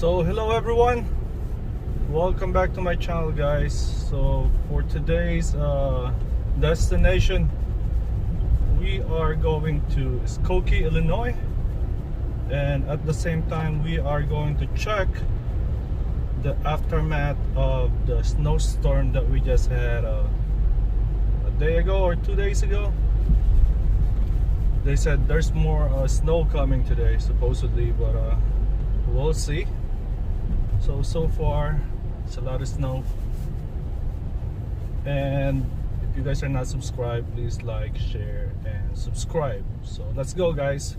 So hello everyone, welcome back to my channel guys. So for today's destination, we are going to Skokie, Illinois, and at the same time we are going to check the aftermath of the snowstorm that we just had a day ago or 2 days ago. They said there's more snow coming today supposedly, but we'll see. So far it's a lot of snow, and if you guys are not subscribed, please like, share, and subscribe. So let's go guys.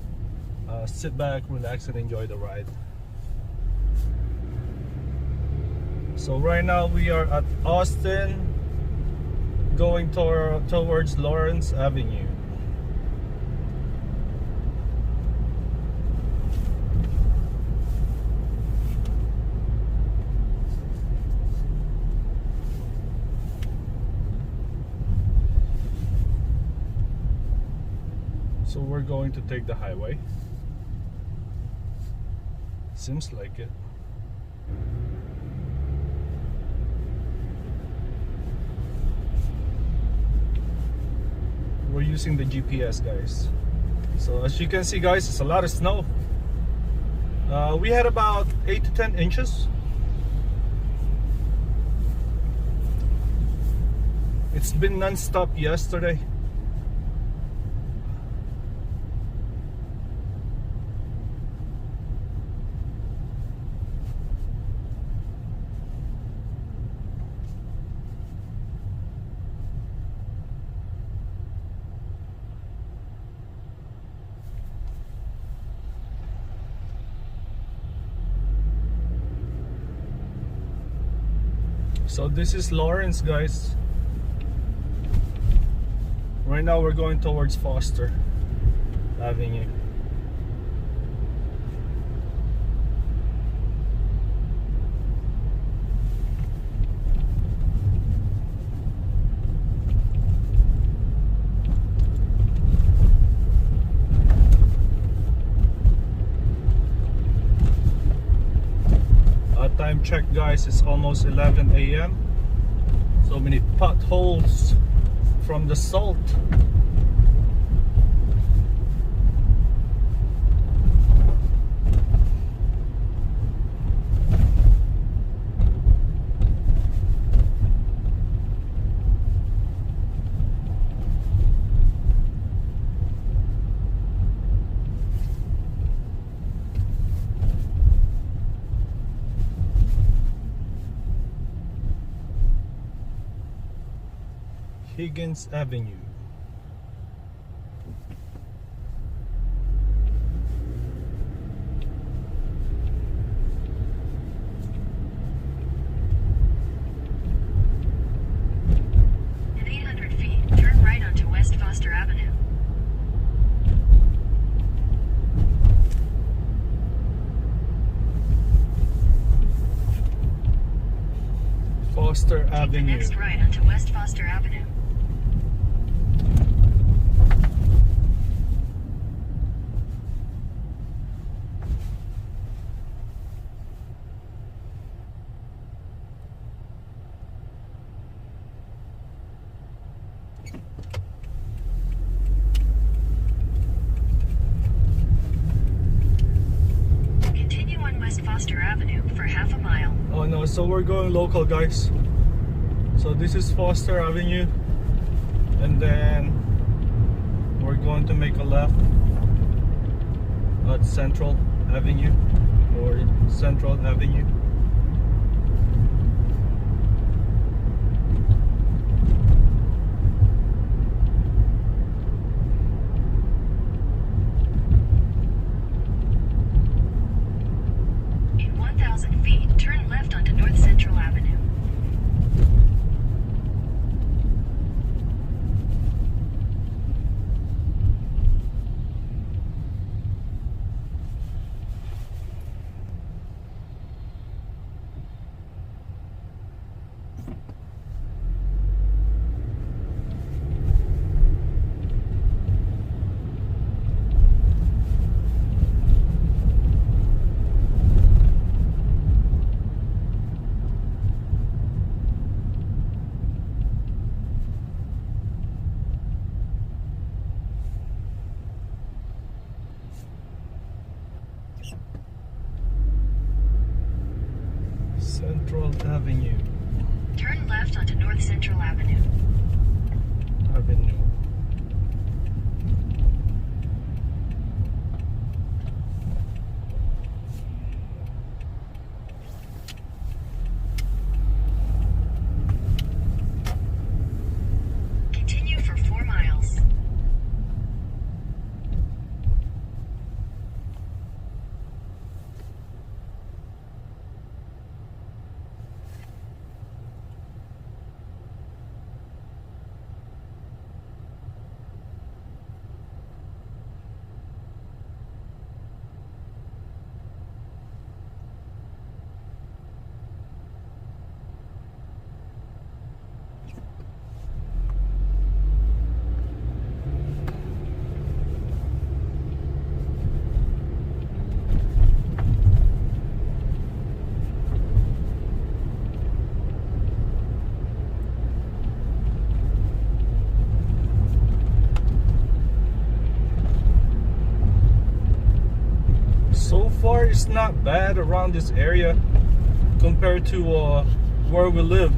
Sit back, relax, and enjoy the ride. So right now we are at Austin, going towards Lawrence Avenue. So we're going to take the highway. Seems like it. We're using the GPS guys. So as you can see guys, it's a lot of snow. We had about 8 to 10 inches. It's been non-stop yesterday. So this is Lawrence guys. Right now we're going towards Foster Avenue. Time check guys, it's almost 11 a.m. So many potholes from the salt. Higgins Avenue. In 800 feet, turn right onto West Foster Avenue. Foster Take Avenue. the next right onto West Foster Avenue. Continue on West Foster Avenue for half a mile. Oh no, so we're going local guys. So this is Foster Avenue, and then we're going to make a left at Central Avenue or Central Avenue. In 1,000 feet, turn left onto North Central Avenue. Avenue. Turn left onto North Central Avenue. Avenue. Continue for 4 miles. So far, it's not bad around this area compared to where we live.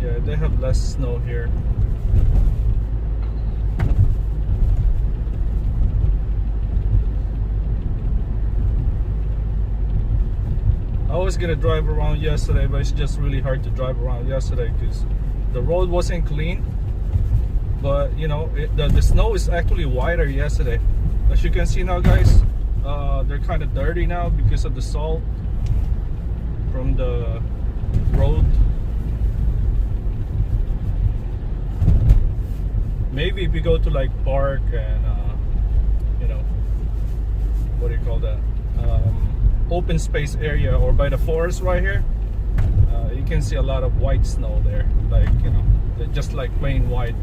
Yeah, they have less snow here. I was gonna drive around yesterday, but it's just really hard to drive around yesterday because the road wasn't clean. But you know, the snow is actually whiter yesterday. As you can see now, guys, they're kind of dirty now because of the salt from the road. Maybe if you go to like park and you know, what do you call that, open space area, or by the forest right here, you can see a lot of white snow there, like, you know, just like plain white.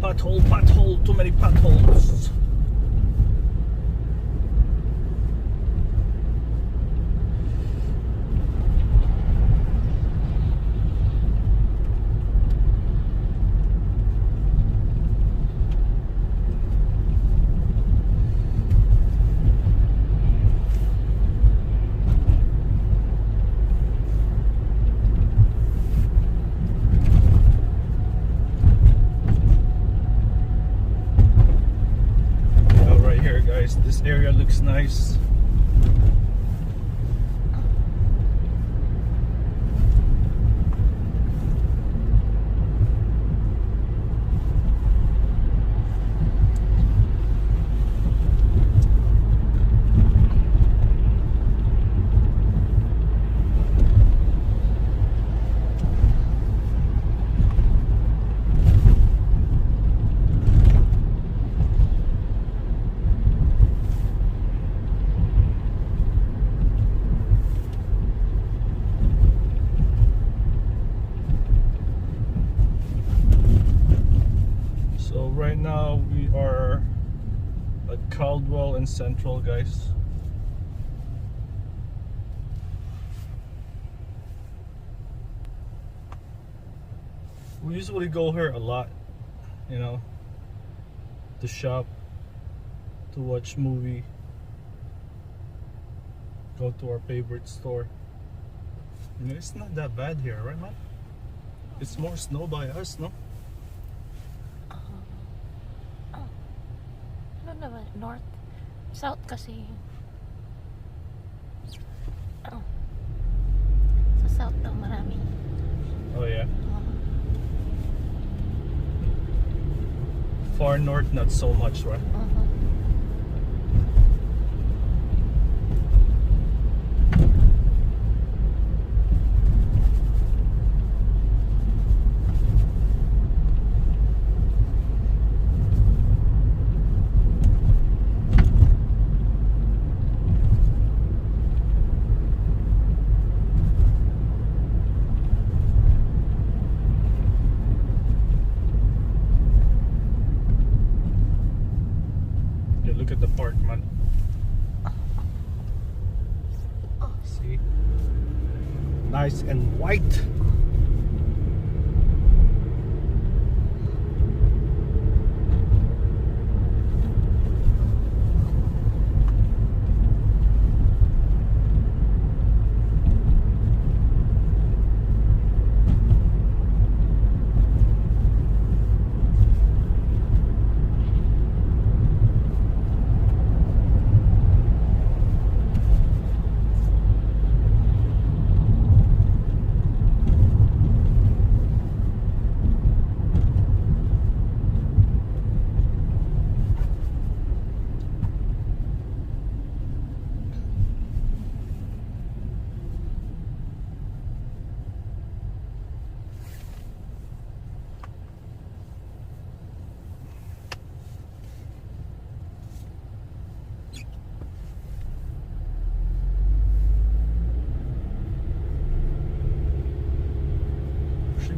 Pothole, too many potholes. This area looks nice. Right now we are at Caldwell and Central, guys. We usually go here a lot, you know, to shop, to watch movie, go to our favorite store. You know, it's not that bad here, right, man? It's more snow by us, no? North, south kasi. Sa south daw marami. Oh yeah. Far north, not so much, right? Look at the park, man. See? Nice and white.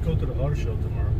Go to the auto show tomorrow.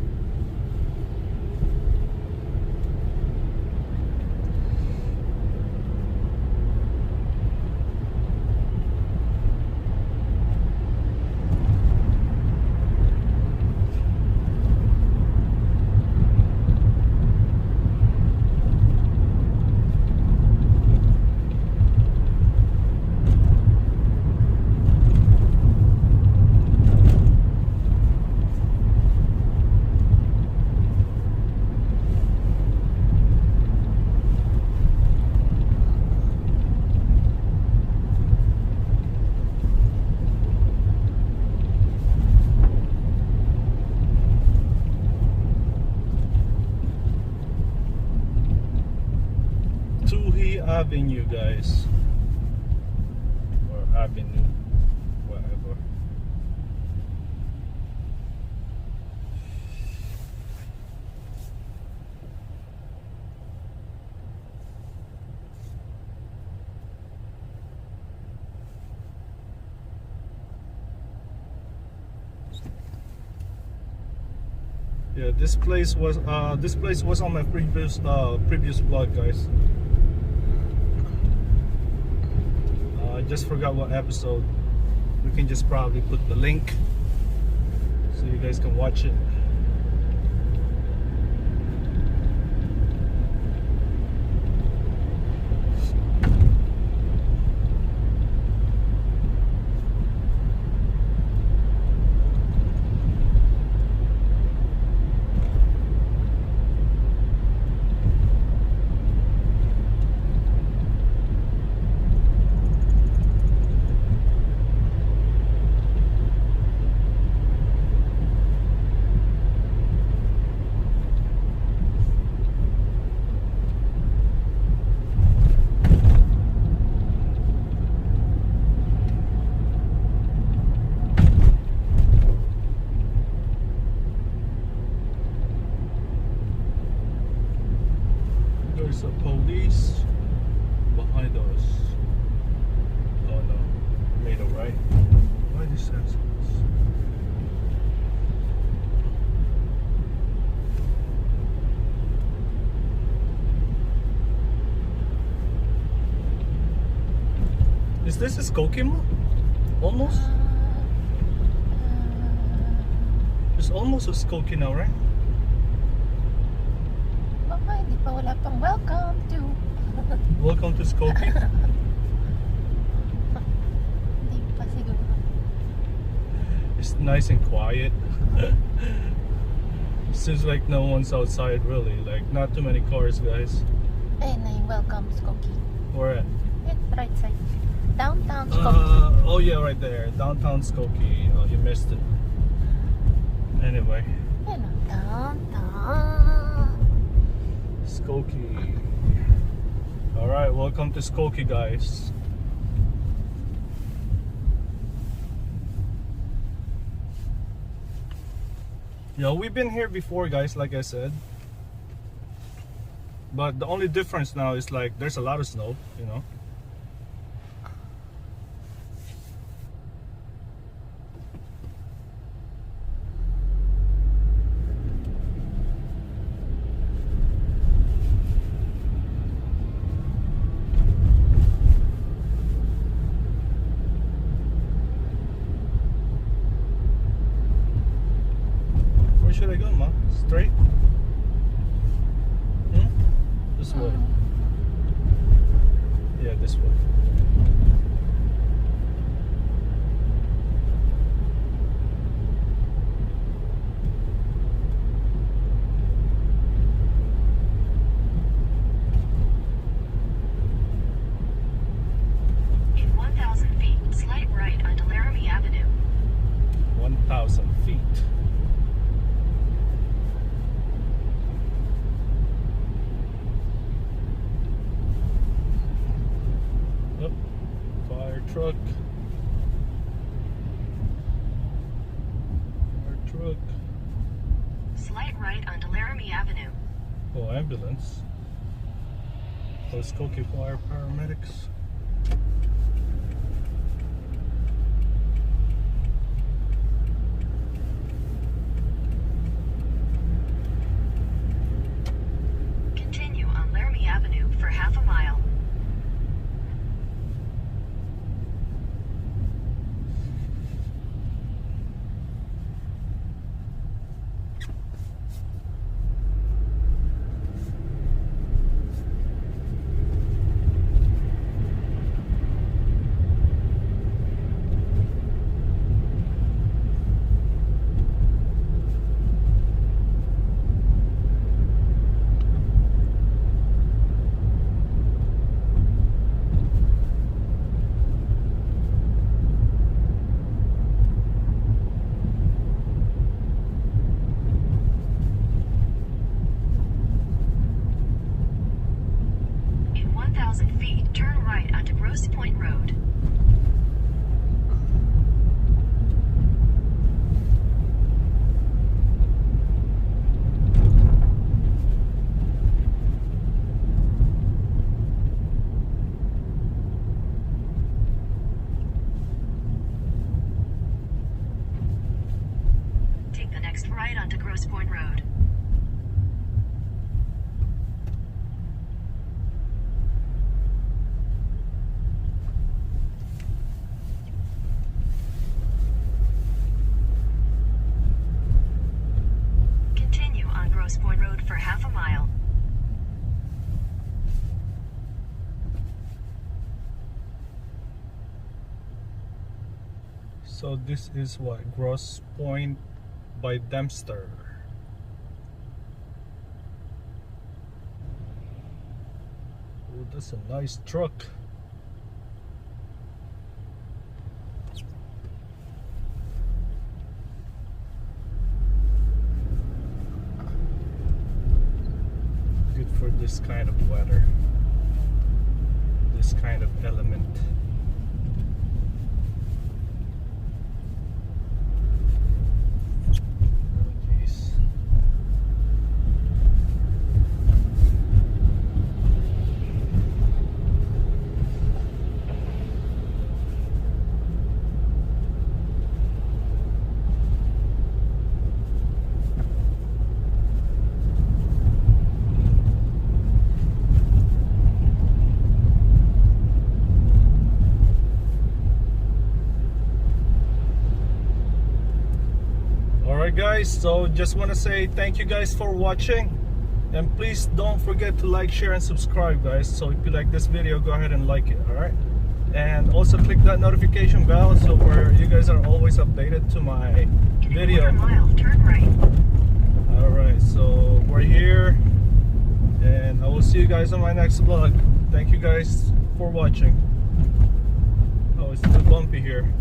Avenue, guys, or Avenue, whatever. Yeah, this place was on my previous vlog, guys. I just forgot what episode. We can just probably put the link so you guys can watch it. There's a police behind us. Oh no, made a right. Why this sense? Is this Skokie? Almost? It's almost a Skokie now, right? Baka hindi pa, wala pang welcome to. Welcome to Skokie. Hindi pa siguro. It's nice and quiet. Seems like no one's outside really. Like not too many cars, guys. Ayun na yung welcome Skokie. Where at? Yan, right side. Downtown Skokie. Oh yeah, right there. Downtown Skokie. Oh, you missed it. Anyway. Yan o, downtown. Skokie. Alright, welcome to Skokie, guys. Yeah, we've been here before, guys, like I said. But the only difference now is like there's a lot of snow, you know. way. Yeah, this way. In 1,000 feet, slight right onto Laramie Avenue. 1,000 feet. Yep. Fire truck. Fire truck. Slight right onto Laramie Avenue. Oh, ambulance. Those Skokie Fire paramedics. Continue on Laramie Avenue for half a mile. In 1,000 feet, turn right onto Grosse Pointe Road. Take the next right onto Grosse Pointe Road. Continue on Grosse Pointe Road for half a mile. So this is what? Grosse Pointe by Dempster. Oh, that's a nice truck. Good for this kind of weather. This kind of element. Jeez. Alright guys, so just want to say thank you guys for watching, and please don't forget to like, share and subscribe guys. So if you like this video, go ahead and like it. Alright, and also click that notification bell so where you guys are always updated to my In a video. quarter mile, turn right. Alright, so we're here and I will see you guys on my next vlog. Thank you guys for watching. Oh, it's a bit bumpy here.